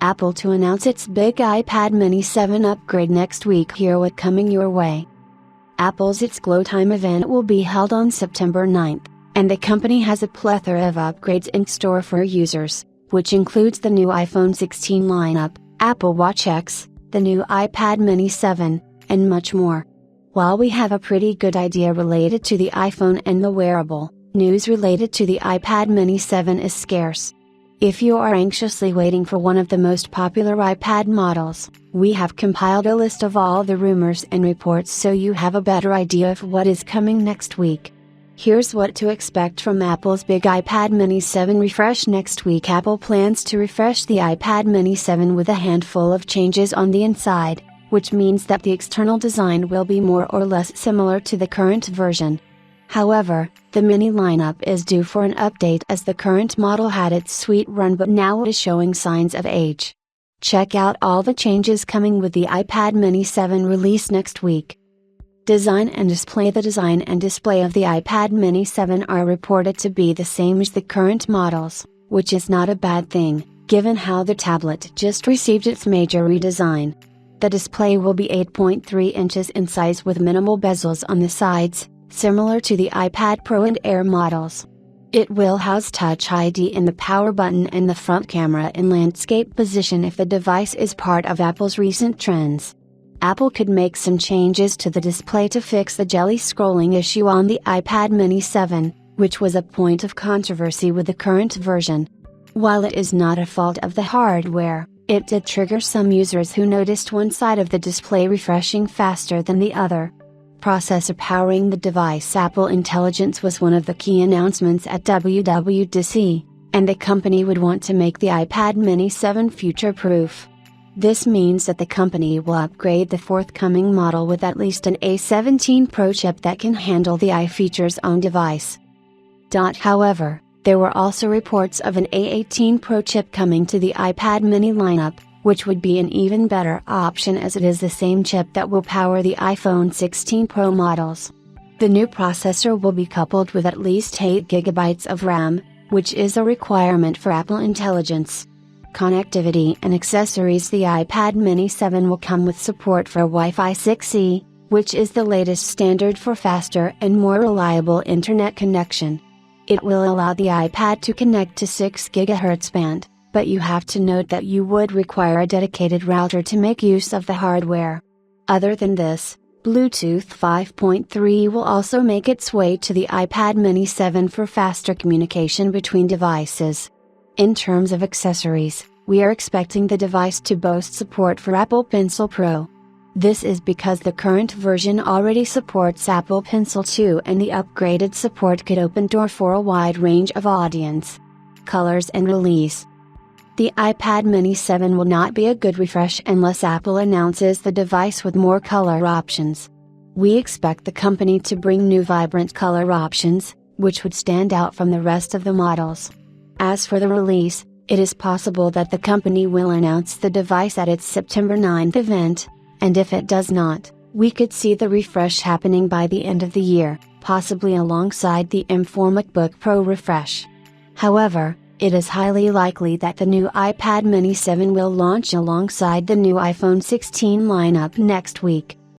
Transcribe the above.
Apple to announce its big iPad mini 7 upgrade next week. Hear what coming your way. Apple's It's Glow Time event will be held on September 9th, and the company has a plethora of upgrades in store for users, which includes the new iPhone 16 lineup, Apple Watch X, the new iPad mini 7, and much more. While we have a pretty good idea related to the iPhone and the wearable, news related to the iPad mini 7 is scarce. If you are anxiously waiting for one of the most popular iPad models, we have compiled a list of all the rumors and reports so you have a better idea of what is coming next week. Here's what to expect from Apple's big iPad mini 7 refresh next week. Apple plans to refresh the iPad mini 7 with a handful of changes on the inside, which means that the external design will be more or less similar to the current version. However, the mini lineup is due for an update as the current model had its sweet run but now is showing signs of age. Check out all the changes coming with the iPad mini 7 release next week. Design and display. The design and display of the iPad mini 7 are reported to be the same as the current models, which is not a bad thing, given how the tablet just received its major redesign. The display will be 8.3 inches in size with minimal bezels on the sides, similar to the iPad Pro and Air models. It will house Touch ID in the power button and the front camera in landscape position if the device is part of Apple's recent trends. Apple could make some changes to the display to fix the jelly scrolling issue on the iPad mini 7, which was a point of controversy with the current version. While it is not a fault of the hardware, it did trigger some users who noticed one side of the display refreshing faster than the other. Processor powering the device. Apple Intelligence was one of the key announcements at WWDC, and the company would want to make the iPad mini 7 future-proof. This means that the company will upgrade the forthcoming model with at least an A17 Pro chip that can handle the AI features on device. However, there were also reports of an A18 Pro chip coming to the iPad mini lineup, which would be an even better option as it is the same chip that will power the iPhone 16 Pro models. The new processor will be coupled with at least 8 GB of RAM, which is a requirement for Apple Intelligence. Connectivity and accessories. The iPad mini 7 will come with support for Wi-Fi 6E, which is the latest standard for faster and more reliable internet connection. It will allow the iPad to connect to 6 GHz band, but you have to note that you would require a dedicated router to make use of the hardware. Other than this, Bluetooth 5.3 will also make its way to the iPad mini 7 for faster communication between devices. In terms of accessories, we are expecting the device to boast support for Apple Pencil Pro. This is because the current version already supports Apple Pencil 2 and the upgraded support could open door for a wide range of audience. Colors and release. The iPad mini 7 will not be a good refresh unless Apple announces the device with more color options. We expect the company to bring new vibrant color options, which would stand out from the rest of the models. As for the release, it is possible that the company will announce the device at its September 9th event, and if it does not, we could see the refresh happening by the end of the year, possibly alongside the M4 MacBook Pro refresh. However, it is highly likely that the new iPad mini 7 will launch alongside the new iPhone 16 lineup next week.